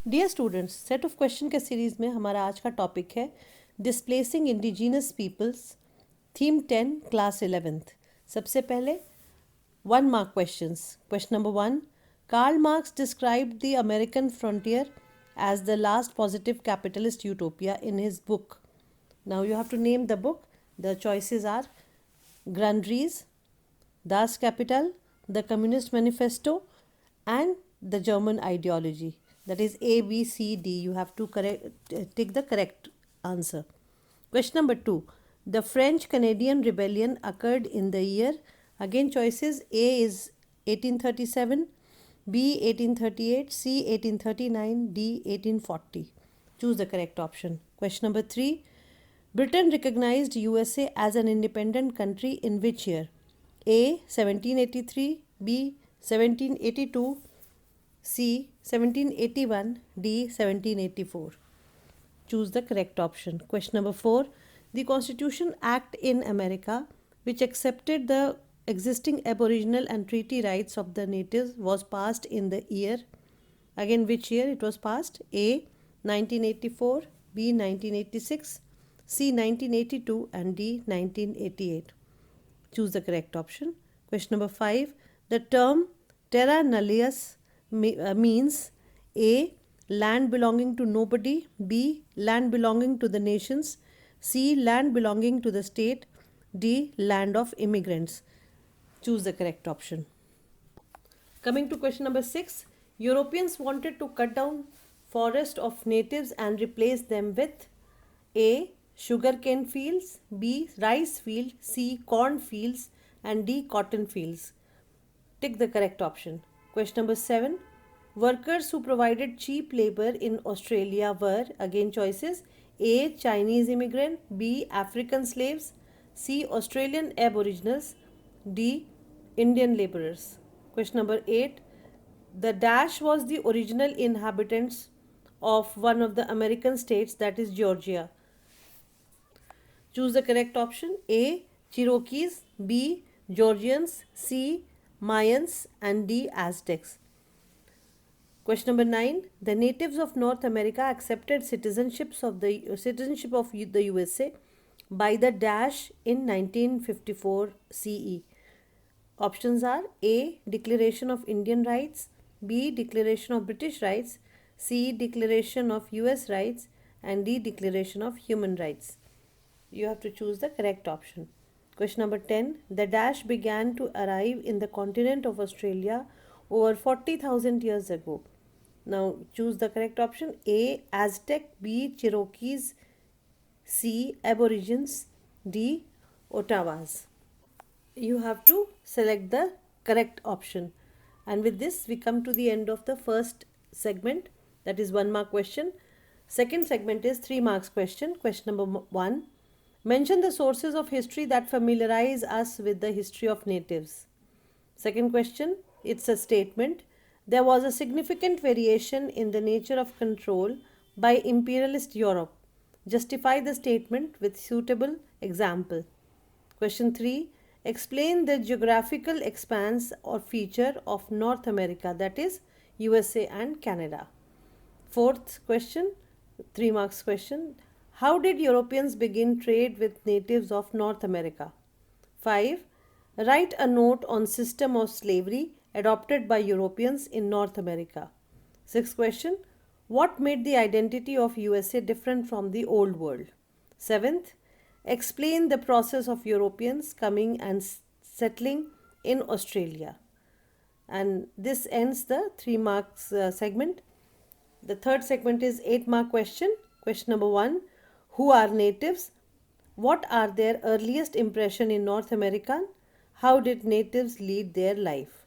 Dear students, set of question के series में हमारा आज का टॉपिक है displacing indigenous peoples, theme 10, class 11th। सबसे पहले 1 mark questions. Question number 1. Karl Marx described the American frontier as the last positive capitalist utopia in his book. Now you have to name the book. The choices are Grundrisse, Das Kapital, The Communist Manifesto, and The German Ideology. That is A, B, C, D. You have to take the correct answer. Question number 2. The French Canadian Rebellion occurred in the year. Again, choices A is 1837, B 1838, C 1839, D 1840. Choose the correct option. Question number 3. Britain recognized USA as an independent country in which year? A 1783, B 1782, C 1781, D 1784. Choose the correct option. Question number 4. The Constitution Act in America, which accepted the existing Aboriginal and treaty rights of the natives, was passed in the year. Again, which year it was passed? A 1984, B 1986, C 1982, and D 1988. Choose the correct option. Question number 5. The term terra nullius means A. land belonging to nobody, B. land belonging to the nations, C. land belonging to the state, D. land of immigrants. Choose the correct option. Coming to question number 6. Europeans wanted to cut down forest of natives and replace them with A. sugarcane fields, B. rice field, C. corn fields, and D. cotton fields. Tick the correct option. Question number 7. Workers who provided cheap labor in Australia were, again choices, A. Chinese immigrant, B. African slaves, C. Australian aboriginals, D. Indian laborers. Question number 8. The dash was the original inhabitants of one of the American states, that is Georgia. Choose the correct option. A. Cherokees, B. Georgians, C. Mayans, and D. Aztecs. Question number 9. The natives of North America accepted citizenship of the USA by the dash in 1954 CE. Options are A. Declaration of Indian Rights, B. Declaration of British Rights, C. Declaration of US Rights, and D. Declaration of Human Rights. You have to choose the correct option. Question number 10. The dash began to arrive in the continent of Australia over 40,000 years ago. Now choose the correct option. A. Aztec, B. Cherokees, C. Aborigines, D. Ottawas. You have to select the correct option. And with this, we come to the end of the first segment, that is 1 mark question. Second segment is 3 marks question. Question number 1. Mention the sources of history that familiarize us with the history of natives. Second question, it's a statement. There was a significant variation in the nature of control by imperialist Europe. Justify the statement with suitable example. Question 3. Explain the geographical expanse or feature of North America, that is USA and Canada. Fourth question, 3 marks question. How did Europeans begin trade with natives of North America? 5. Write a note on system of slavery adopted by Europeans in North America. Sixth question. What made the identity of USA different from the old world? Seventh. Explain the process of Europeans coming and settling in Australia. And this ends the 3 marks segment. The third segment is 8 mark question. Question number 1. Who are natives? What are their earliest impression in North America? How did natives lead their life?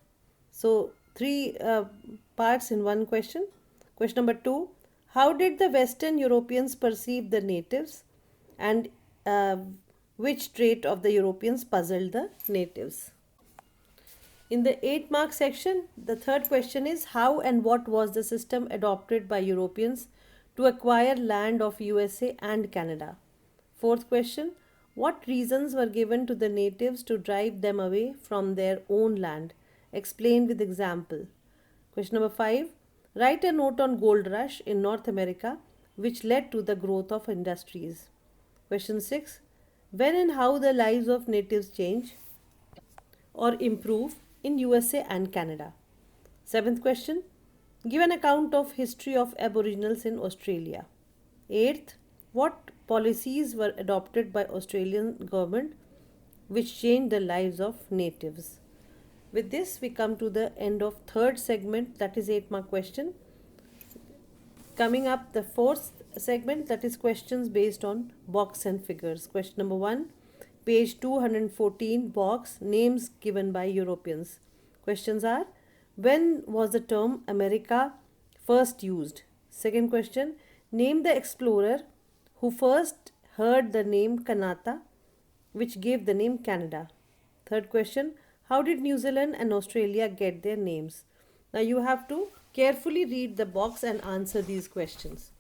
So 3 parts in one question. Question number 2. How did the Western Europeans perceive the natives? And which trait of the Europeans puzzled the natives? In the 8 mark section, the third question is how and what was the system adopted by Europeans to acquire land of USA and Canada? Fourth question, what reasons were given to the natives to drive them away from their own land? Explain with example. Question number 5. Write a note on gold rush in North America which led to the growth of industries. Question 6. When and how the lives of natives change or improve in USA and Canada. 7th question. Give an account of history of Aboriginals in Australia. 8th. What policies were adopted by Australian government which changed the lives of natives? With this, we come to the end of third segment, that is 8-mark question. Coming up, the fourth segment, that is questions based on box and figures. Question number 1, page 214, box, names given by Europeans. Questions are, when was the term America first used? Second question, name the explorer who first heard the name Kanata, which gave the name Canada. Third question, how did New Zealand and Australia get their names? Now you have to carefully read the box and answer these questions.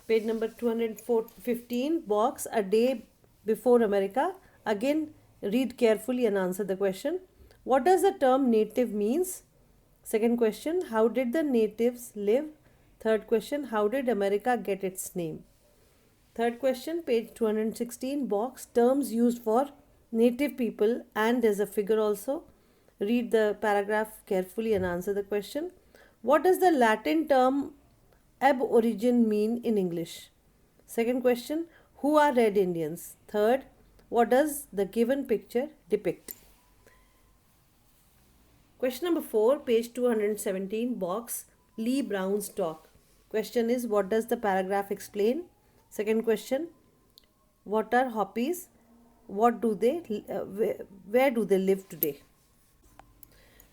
Page number 215, box, a day before America. Again, read carefully and answer the question. What does the term native means? Second question, how did the natives live? Third question, how did America get its name? Third question, page 216, box, terms used for native people, and there's a figure also. Read the paragraph carefully and answer the question. What does the Latin term aborigine mean in English? Second question, who are Red Indians? Third, what does the given picture depict? Question number 4, page 217, box, Lee Brown's talk. Question is, what does the paragraph explain? Second question, what are Hopis? What do they, where do they live today?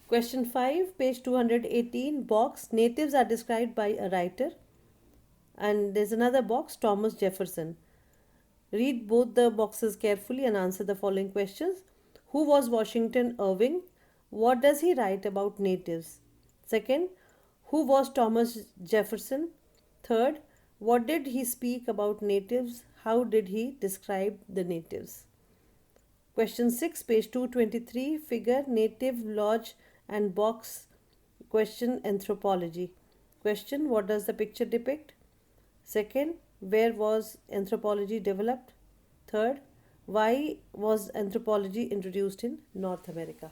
Question 5, page 218, box, natives are described by a writer. And there's another box, Thomas Jefferson. Read both the boxes carefully and answer the following questions. Who was Washington Irving? What does he write about natives? Second, who was Thomas Jefferson? Third, what did he speak about natives? How did he describe the natives? Question 6, page 223, figure, native, lodge and box. Question, anthropology. Question, what does the picture depict? Second, where was anthropology developed? Third, why was anthropology introduced in North America?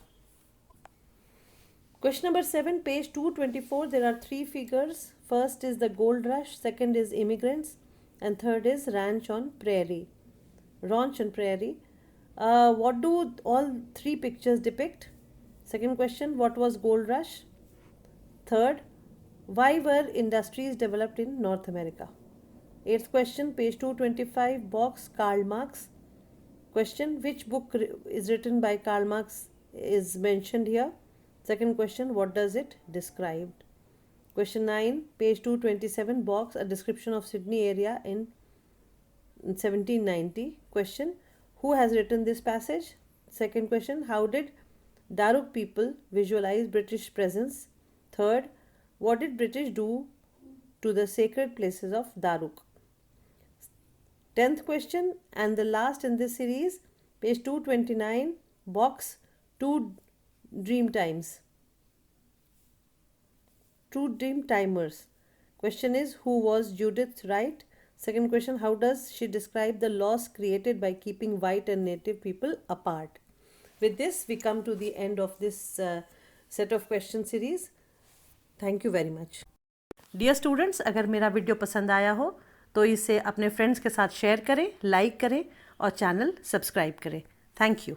Question number 7, page 224, there are 3 figures. First is the gold rush, second is immigrants, and third is ranch on prairie. Ranch on prairie. What do all 3 pictures depict? Second question, what was gold rush? Third, why were industries developed in North America? 8th question, page 225, box, Karl Marx. Question, which book is written by Karl Marx is mentioned here? Second question, what does it describe? Question 9, page 227, box, a description of Sydney area in 1790. Question, who has written this passage? Second question, how did Darug people visualize British presence? Third, what did British do to the sacred places of Darug? 10th question and the last in this series, page 229, box, 2 dream times. 2 dream timers. Question is, who was Judith Wright? Second question, how does she describe the loss created by keeping white and native people apart? With this, we come to the end of this set of question series. Thank you very much. Dear students, अगर मेरा video पसंद आया हो तो इसे अपने friends के साथ शेयर करें, लाइक करें और चैनल सब्सक्राइब करें. Thank you.